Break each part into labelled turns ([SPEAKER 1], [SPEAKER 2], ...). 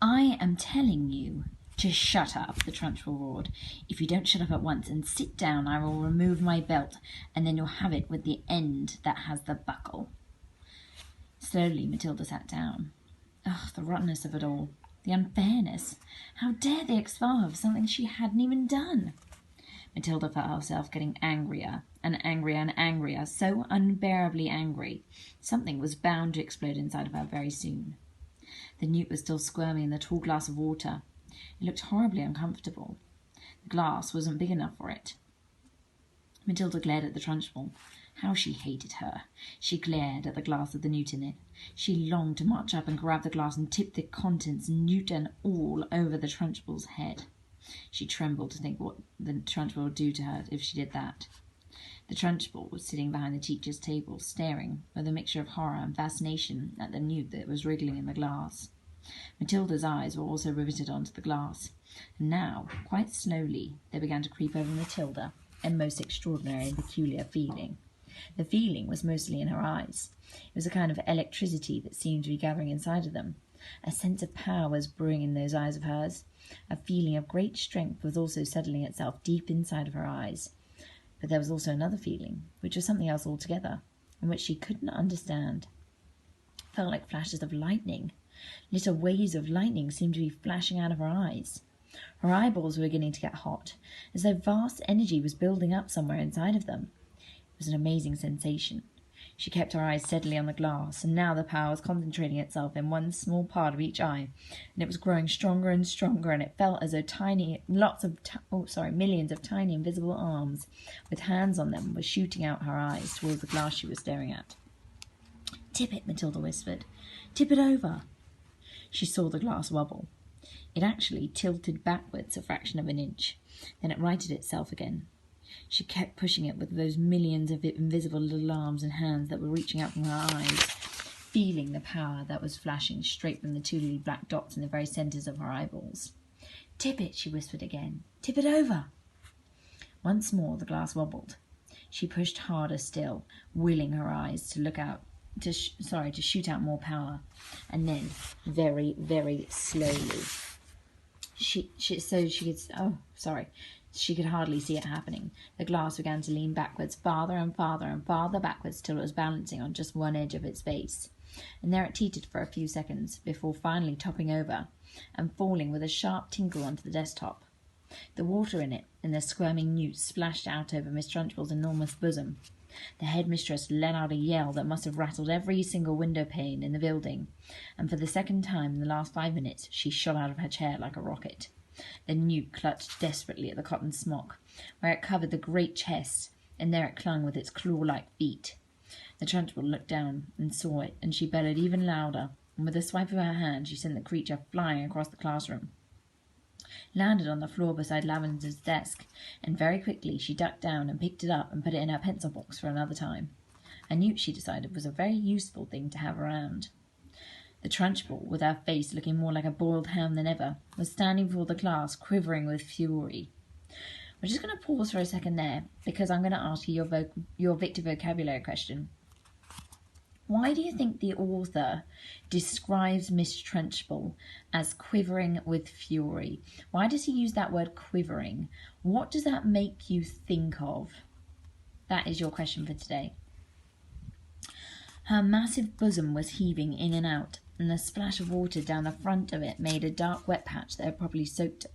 [SPEAKER 1] I am telling you to shut up, the Trunchbull roared. If you don't shut up at once and sit down, I will remove my belt, and then you'll have it with the end that has the buckle. Slowly, Matilda sat down. Ugh, the rottenness of it all. The unfairness. How dare they expel her for something she hadn't even done? Matilda felt herself getting angrier and angrier and angrier, so unbearably angry. Something was bound to explode inside of her very soon. The newt was still squirming in the tall glass of water. It looked horribly uncomfortable. The glass wasn't big enough for it. Matilda glared at the Trunchbull. How she hated her. She glared at the glass with the newt in it. She longed to march up and grab the glass and tip the contents, newt and all, over the Trunchbull's head. She trembled to think what the Trunchbull would do to her if she did that. The Trunchbull was sitting behind the teacher's table, staring with a mixture of horror and fascination at the newt that was wriggling in the glass. Matilda's eyes were also riveted onto the glass, and now, quite slowly, they began to creep over Matilda, a most extraordinary and peculiar feeling. The feeling was mostly in her eyes. It was a kind of electricity that seemed to be gathering inside of them. A sense of power was brewing in those eyes of hers. A feeling of great strength was also settling itself deep inside of her eyes. But there was also another feeling, which was something else altogether, and which she couldn't understand. It felt like flashes of lightning. Little waves of lightning seemed to be flashing out of her eyes. Her eyeballs were beginning to get hot, as though vast energy was building up somewhere inside of them. It was an amazing sensation. She kept her eyes steadily on the glass, and now the power was concentrating itself in one small part of each eye, and it was growing stronger and stronger, and it felt as though millions of tiny invisible arms with hands on them were shooting out her eyes towards the glass she was staring at. "Tip it," Matilda whispered. "Tip it over." She saw the glass wobble. It actually tilted backwards a fraction of an inch. Then it righted itself again. She kept pushing it with those millions of invisible little arms and hands that were reaching out from her eyes, feeling the power that was flashing straight from the two little black dots in the very centres of her eyeballs. "Tip it," she whispered again. "Tip it over." Once more the glass wobbled. She pushed harder still, willing her eyes to to shoot out more power, and then very, very slowly. She could hardly see it happening. The glass began to lean backwards, farther and farther and farther backwards, till it was balancing on just one edge of its base. And there it teetered for a few seconds, before finally topping over and falling with a sharp tinkle onto the desktop. The water in it and the squirming newt splashed out over Miss Trunchbull's enormous bosom. The headmistress let out a yell that must have rattled every single window pane in the building, and for the second time in the last 5 minutes she shot out of her chair like a rocket. The newt clutched desperately at the cotton smock, where it covered the great chest, and there it clung with its claw-like feet. The Trunchbull looked down and saw it, and she bellowed even louder, and with a swipe of her hand she sent the creature flying across the classroom. Landed on the floor beside Lavender's desk, and very quickly she ducked down and picked it up and put it in her pencil box for another time. A newt, she decided, was a very useful thing to have around. The Trunchbull, with her face looking more like a boiled ham than ever, was standing before the class, quivering with fury. We're just going to pause for a second there, because I'm going to ask you your Victor vocabulary question. Why do you think the author describes Miss Trunchbull as quivering with fury? Why does he use that word quivering? What does that make you think of? That is your question for today. Her massive bosom was heaving in and out, and the splash of water down the front of it made a dark wet patch that had probably soaked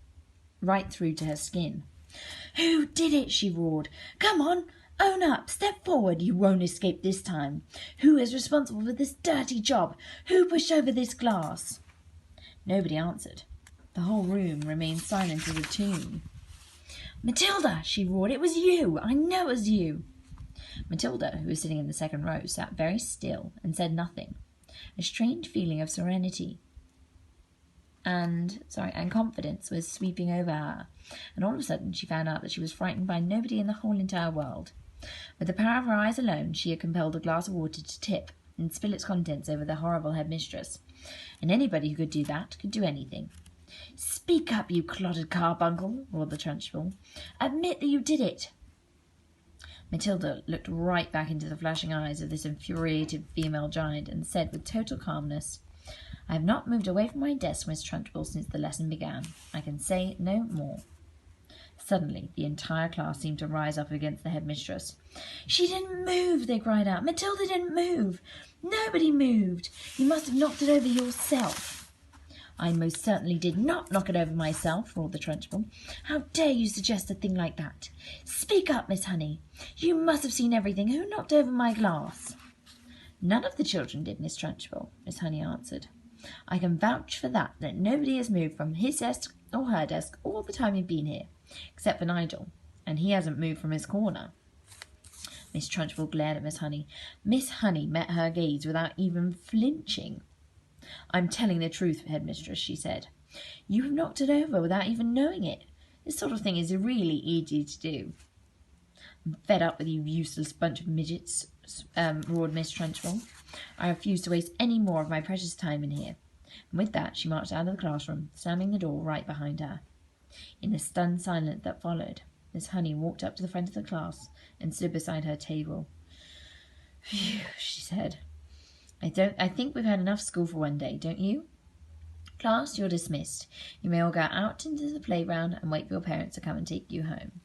[SPEAKER 1] right through to her skin. "Who did it?" she roared. "Come on! Own up! Step forward! You won't escape this time! Who is responsible for this dirty job? Who pushed over this glass?" Nobody answered. The whole room remained silent as a tomb. "Matilda!" she roared. "It was you! I know it was you!" Matilda, who was sitting in the second row, sat very still and said nothing. A strange feeling of serenity and confidence was sweeping over her, and all of a sudden she found out that she was frightened by nobody in the whole entire world. With the power of her eyes alone, she had compelled a glass of water to tip and spill its contents over the horrible headmistress, and anybody who could do that could do anything. "Speak up, you clotted carbuncle!" roared the Trunchbull. "Admit that you did it!" Matilda looked right back into the flashing eyes of this infuriated female giant and said with total calmness, I have not moved away from my desk, Miss Trunchbull, since the lesson began. I can say no more. Suddenly, the entire class seemed to rise up against the headmistress. She didn't move, they cried out. Matilda didn't move. Nobody moved. You must have knocked it over yourself. I most certainly did not knock it over myself, roared the Trunchbull. How dare you suggest a thing like that? Speak up, Miss Honey. You must have seen everything. Who knocked over my glass? None of the children did, Miss Trunchbull, Miss Honey answered. I can vouch for that nobody has moved from his desk or her desk all the time you've been here, except for Nigel, and he hasn't moved from his corner. Miss Trunchbull glared at Miss Honey. Miss Honey met her gaze without even flinching. I'm telling the truth, headmistress, she said. You have knocked it over without even knowing it. This sort of thing is really easy to do. I'm fed up with you useless bunch of midgets, roared Miss Trunchbull. I refuse to waste any more of my precious time in here. And with that she marched out of the classroom, slamming the door right behind her. In the stunned silence that followed, Miss Honey walked up to the front of the class and stood beside her table. Phew, she said. I think we've had enough school for one day, don't you? Class, you're dismissed. You may all go out into the playground and wait for your parents to come and take you home.